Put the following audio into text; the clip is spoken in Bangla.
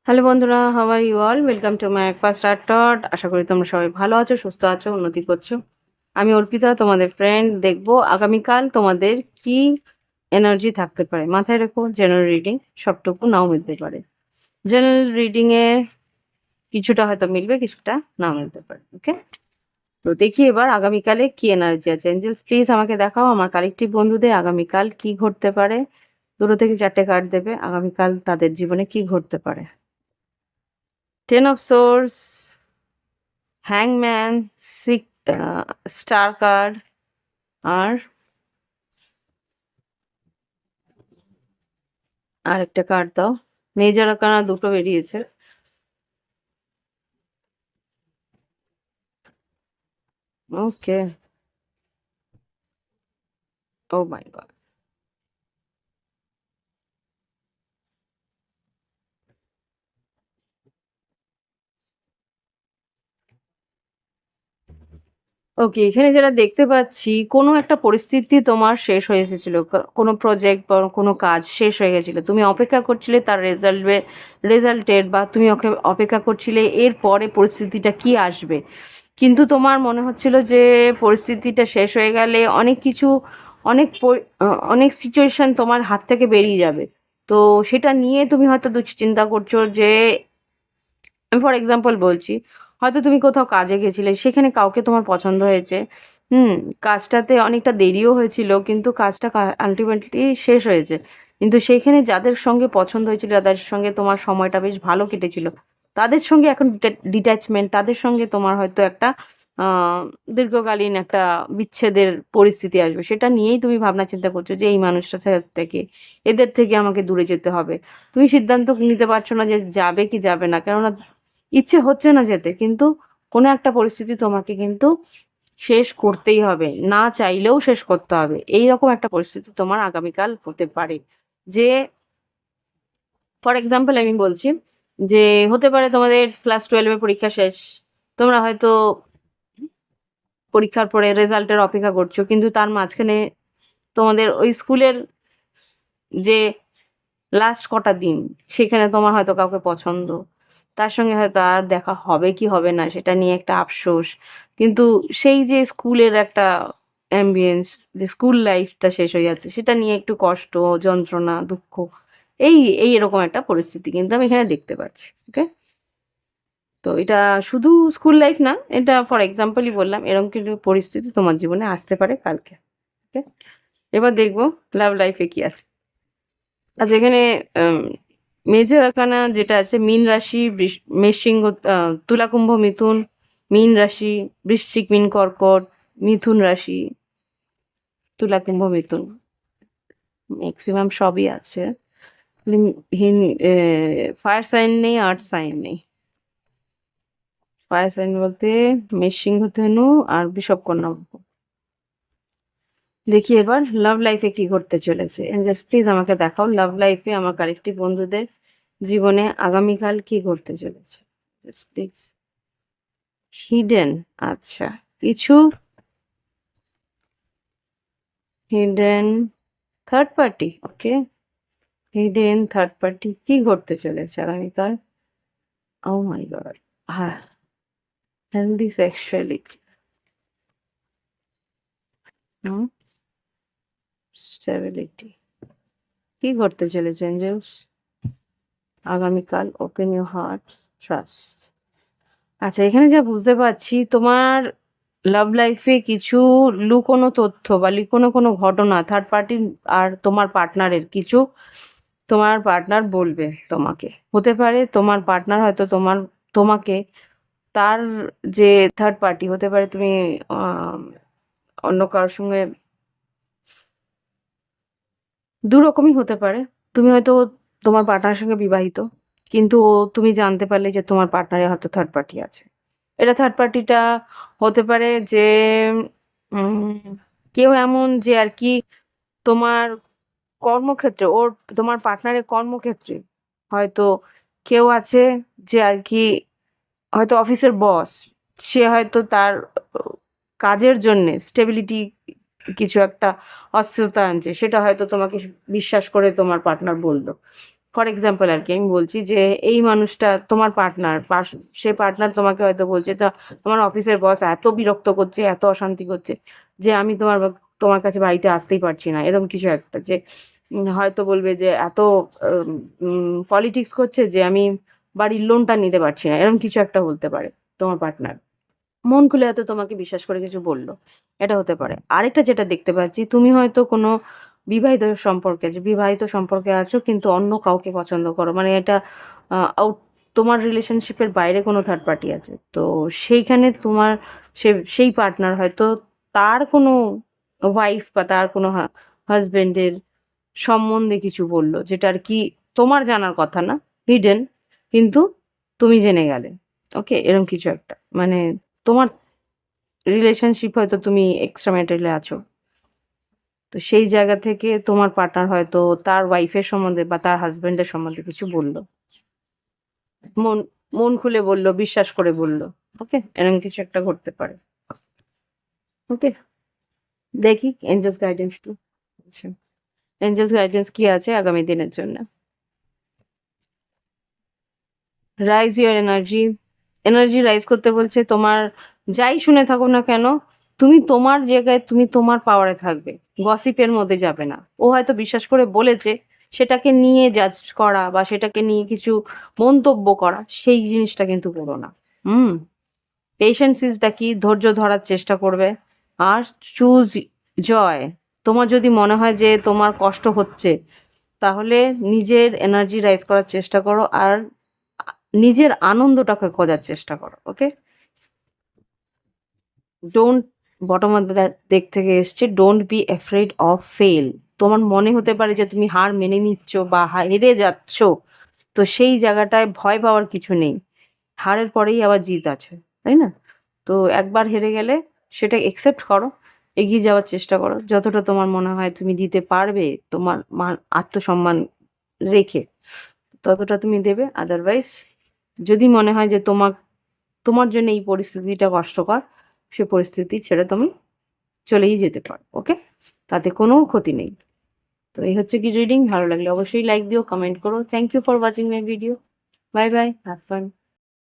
হ্যালো বন্ধুরা, how are you all? Welcome to my একপা স্টার টট। আশা করি তোমরা সবাই ভালো আছো, সুস্থ আছো, উন্নতি করছো। আমি অর্পিতা, তোমাদের ফ্রেন্ড। দেখবো আগামীকাল তোমাদের কি এনার্জি থাকতে পারে। মাথায় রেখো, জেনারেল রিডিং, সবটুকু নাও মিলতে পারে। জেনারেল রিডিং এর কিছুটা হয়তো মিলবে, কিছুটা না মিলতে পারে। ওকে, তো দেখি এবার আগামীকালে কি এনার্জি আছে। এঞ্জেলস প্লিজ আমাকে দেখাও আমার কালেকটিভ বন্ধুদের আগামীকাল কি ঘটতে পারে। 2 থেকে 4টে কার্ড দেবে, আগামীকাল তাদের জীবনে কি ঘটতে পারে। 10 অফ সোর্স, হ্যাংম্যান, স্টার কার্ড, আর আরেকটা কার্ড দাও। মেজর আর্কানা দুটো বেরিয়েছে। ওকে, ও মাই গড। ওকে, এখানে যেটা দেখতে পাচ্ছি, কোনো একটা পরিস্থিতি তোমার শেষ হয়ে এসেছিল, কোনো প্রজেক্ট বা কোনো কাজ শেষ হয়ে গেছিল, তুমি অপেক্ষা করছিলে তার রেজাল্টের, বা তুমি ওকে অপেক্ষা করছিলে এর পরে পরিস্থিতিটা কি আসবে। কিন্তু তোমার মনে হচ্ছিল যে পরিস্থিতিটা শেষ হয়ে গেলে অনেক কিছু, অনেক সিচুয়েশন তোমার হাত থেকে বেরিয়ে যাবে। তো সেটা নিয়ে তুমি হয়তো দুশ্চিন্তা করছো যে, আমি ফর এক্সাম্পল বলছি, হয়তো তুমি কোথাও কাজে গেছিলে, সেখানে কাউকে তোমার পছন্দ হয়েছে। হুম, কাজটাতে অনেকটা দেরিও হয়েছিল, কিন্তু কাজটা আল্টিমেটলি শেষ হয়েছে। কিন্তু সেইখানে যাদের সঙ্গে পছন্দ হয়েছিল, যাদের সঙ্গে তোমার সময়টা বেশ ভালো কেটেছিল, তাদের সঙ্গে এখন ডিট্যাচমেন্ট, তাদের সঙ্গে তোমার হয়তো একটা আহ, দীর্ঘকালীন একটা বিচ্ছেদের পরিস্থিতি আসবে। সেটা নিয়েই তুমি ভাবনা চিন্তা করছো যে এই মানুষটার কাছ থেকে, এদের থেকে আমাকে দূরে যেতে হবে। তুমি সিদ্ধান্ত নিতে পারছো না যে যাবে কি যাবে না, কেননা ইচ্ছে হচ্ছে না যেতে, কিন্তু কোনো একটা পরিস্থিতি তোমাকে কিন্তু শেষ করতেই হবে, না চাইলেও শেষ করতে হবে। এইরকম একটা পরিস্থিতি তোমার আগামীকাল হতে পারে। যে ফর এক্সাম্পল আমি বলছি, যে হতে পারে তোমাদের ক্লাস 12 পরীক্ষা শেষ, তোমরা হয়তো পরীক্ষার পরে রেজাল্টের অপেক্ষা করছো, কিন্তু তার মাঝখানে তোমাদের ওই স্কুলের যে লাস্ট কটা দিন, সেখানে তোমার হয়তো কাউকে পছন্দ, তার সঙ্গে হয়তো আর দেখা হবে কি হবে না সেটা নিয়ে একটা আফসোস। কিন্তু সেই যে স্কুলের একটা অ্যাম্বিয়েন্স, যে স্কুল লাইফটা শেষ হয়ে যাচ্ছে, সেটা নিয়ে একটু কষ্ট, যন্ত্রণা, দুঃখ, এই এই এরকম একটা পরিস্থিতি কিন্তু আমি এখানে দেখতে পাচ্ছি। ওকে, তো এটা শুধু স্কুল লাইফ না, এটা ফর এক্সাম্পলই বললাম, এরকম কিছু পরিস্থিতি তোমার জীবনে আসতে পারে কালকে। ওকে, এবার দেখবো লাভ লাইফে কি আছে। আচ্ছা, এখানে মেজর আরকানা যেটা আছে, মীন রাশি, মেষ, সিংহ, তুলা, কুম্ভ, মিথুন, মীন রাশি, বৃশ্চিক, মীন, কর্কট, মিথুন রাশি, তুলা, কুম্ভ, মিথুন, ম্যাক্সিমাম সবই আছে। হিন ফায়ার সাইন নেই, আর্থ সাইন নেই। ফায়ার সাইন বলতে মেষ, সিংহ, ধনু আর বৃষভ, কন্যা। দেখি এবার লাভ লাইফে কি ঘটতে চলেছে। এঞ্জেলস প্লিজ আমাকে দেখাও লাভ লাইফে আমার কালেক্টিভ বন্ধুদের জীবনে আগামীকাল কি ঘটতে চলেছে। প্লিজ। হিডেন, আচ্ছা, কিছু হিডেন থার্ড পার্টি। ওকে, হিডেন থার্ড পার্টি কি ঘটতে চলেছে আগামীকাল। ও মাই গড, হ্যাঁ, হেলদি সেক্সুয়ালিটি, স্টেবিলিটি, কি ঘটতে চলেছে এঞ্জেলস আগামীকাল। Open your heart, trust. আচ্ছা, এখানে যা বুঝতে পারছি, তোমার লাভ লাইফে কিছু লুকোনো তথ্য বা লুকোনো কোনো ঘটনা থার্ড পার্টি আর তোমার পার্টনারের কিছু, তোমার পার্টনার বলবে তোমাকে। হতে পারে তোমার পার্টনার হয়তো তোমাকে তার যে থার্ড পার্টি, হতে পারে তুমি অন্য কারোর সঙ্গে, দু রকমই হতে পারে। তুমি হয়তো তোমার পার্টনারের সঙ্গে বিবাহিত, কিন্তু তুমি জানতে পারলে যে তোমার পার্টনারের হয়তো থার্ড পার্টি আছে। এটা থার্ড পার্টিটা হতে পারে যে উম, কেউ এমন যে আর কি তোমার কর্মক্ষেত্রে, তোমার পার্টনারের কর্মক্ষেত্রে হয়তো কেউ আছে যে আর কি হয়তো অফিসের বস, সে হয়তো তার কাজের জন্যে স্টেবিলিটি কিছু একটা অস্থিরতা আনছে, সেটা হয়তো তোমাকে বিশ্বাস করে তোমার পার্টনার বলল। ফর এক্সাম্পল আর কি আমি বলছি যে এই মানুষটা তোমার পার্টনার, সে পার্টনার তোমাকে হয়তো বলছে তা তোমার অফিসের বস এত বিরক্ত করছে, এত অশান্তি করছে যে আমি তোমার কাছে বাড়িতে আসতেই পারছি না, এরকম কিছু একটা যে হয়তো বলবে যে এত পলিটিক্স করছে যে আমি বাড়ির লোনটা নিতে পারছি না, এরকম কিছু একটা বলতে পারে তোমার পার্টনার। মন খুলে হয়তো তোমাকে বিশ্বাস করে কিছু বলল, এটা হতে পারে। আরেকটা যেটা দেখতে পাচ্ছি, তুমি হয়তো কোনো বিবাহিত সম্পর্কে আছো কিন্তু অন্য কাউকে পছন্দ করো, মানে এটা আউট, তোমার রিলেশনশিপের বাইরে কোনো থার্ড পার্টি আছে, তো সেইখানে তোমার সেই পার্টনার হয়তো তার কোনো ওয়াইফ বা তার কোনো হাজবেন্ডের সম্বন্ধে কিছু বলল, যেটা আর কি তোমার জানার কথা না, হিডেন, কিন্তু তুমি জেনে গেলে। ওকে, এরকম কিছু একটা, মানে তোমার রিলেশনশিপ হয়তো তুমি এক্সট্রা ম্যারিটালে আছো, তো সেই জায়গা থেকে তোমার পার্টনার হয়তো তার ওয়াইফের সম্বন্ধে বা তার হাজবেন্ডের সম্বন্ধে কিছু বলল, মন মন খুলে বলল, বিশ্বাস করে বলল। ওকে, এরকম কিছু একটা ঘটতে পারে। ওকে, দেখি এঞ্জেলস গাইডেন্স কি। আচ্ছা, এঞ্জেলস গাইডেন্স কি আছে আগামী দিনের জন্য। Rise your energy, energy rise করতে বলছে। তোমার যাই শুনে থাকো না কেন, তুমি তোমার জায়গায়, তুমি তোমার পাওয়ারে থাকবে, গসিপের মধ্যে যাবে না। ও হয়তো বিশ্বাস করে বলেছে, সেটাকে নিয়ে জাজ করা বা সেটাকে নিয়ে কিছু মন্তব্য করা, সেই জিনিসটা কিন্তু করো না। হুম, পেশেন্স ইজ দ্য কি, ধৈর্য ধরার চেষ্টা করবে। আর চুজ জয়। তোমার যদি মনে হয় যে তোমার কষ্ট হচ্ছে, তাহলে নিজের এনার্জি রাইজ করার চেষ্টা করো আর নিজের আনন্দটাকে খোঁজার চেষ্টা করো। ওকে, ডোন্ট, বটম অফ দ্য দিক থেকে এসছে, don't be afraid of fail. তোমার মনে হতে পারে যে তুমি হার মেনে নিচ্ছ বা হেরে যাচ্ছ, তো সেই জায়গাটায় ভয় পাওয়ার কিছু নেই। হারের পরেই আবার জিত আছে, তাই না? তো একবার হেরে গেলে সেটা একসেপ্ট করো, এগিয়ে যাওয়ার চেষ্টা করো, যতটা তোমার মনে হয় তুমি দিতে পারবে তোমার আত্মসম্মান রেখে, ততটা তুমি দেবে। আদারওয়াইজ যদি মনে হয় যে তোমার জন্য এই পরিস্থিতিটা কষ্টকর, সে পরিস্থিতি ছেড়ে তুমি চলেই যেতে পারো। ওকে, তাতে কোনো ক্ষতি নেই। তো এই হচ্ছে কি রিডিং। ভালো লাগলে অবশ্যই লাইক দিও, কমেন্ট করো। Thank you for watching my video. Bye bye, have fun.